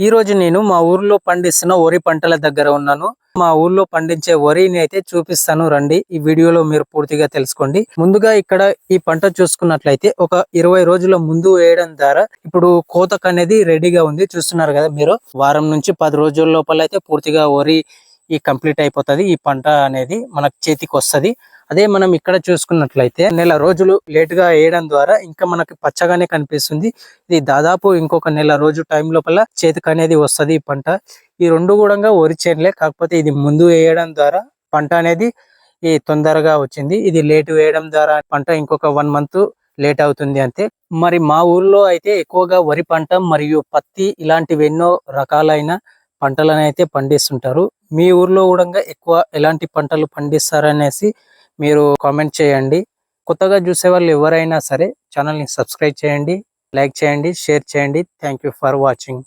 ఈ రోజు నేను మా ఊర్లో పండిస్తున్న వరి పంటల దగ్గర ఉన్నాను. మా ఊర్లో పండించే వరిని అయితే చూపిస్తాను రండి. ఈ వీడియోలో మీరు పూర్తిగా తెలుసుకోండి. ముందుగా ఇక్కడ ఈ పంట చూసుకున్నట్లయితే ఒక 20 రోజుల ముందు వేయడం ద్వారా ఇప్పుడు కోతకు అనేది రెడీగా ఉంది. చూస్తున్నారు కదా మీరు. వారం నుంచి 10 రోజుల లోపల అయితే పూర్తిగా వరి కంప్లీట్ అయిపోతది. ఈ పంట అనేది మనకు చేతికి వస్తది. అదే మనం ఇక్కడ చూసుకున్నట్లయితే నెల రోజులు లేట్ గా వేయడం ద్వారా ఇంకా మనకి పచ్చగానే కనిపిస్తుంది. ఇది దాదాపు ఇంకొక నెల రోజు టైం లోపల చేతికి అనేది వస్తది ఈ పంట. ఈ రెండు కూడా వరి చేనులే, కాకపోతే ఇది ముందు వేయడం ద్వారా పంట అనేది తొందరగా వచ్చింది. ఇది లేట్ వేయడం ద్వారా పంట ఇంకొక 1 మంత్ లేట్ అవుతుంది అంతే. మరి మా ఊర్లో అయితే ఎక్కువగా వరి పంట మరియు పత్తి ఇలాంటివి ఎన్నో రకాలైన పంటలను అయితే పండిస్తుంటారు. మీ ఊర్లో కూడా ఎక్కువ ఎలాంటి పంటలు పండిస్తారనేసి మీరు కామెంట్ చేయండి. కొత్తగా చూసే వాళ్ళు ఎవరైనా సరే ఛానల్ ని సబ్స్క్రైబ్ చేయండి, లైక్ చేయండి, షేర్ చేయండి. Thank you for watching.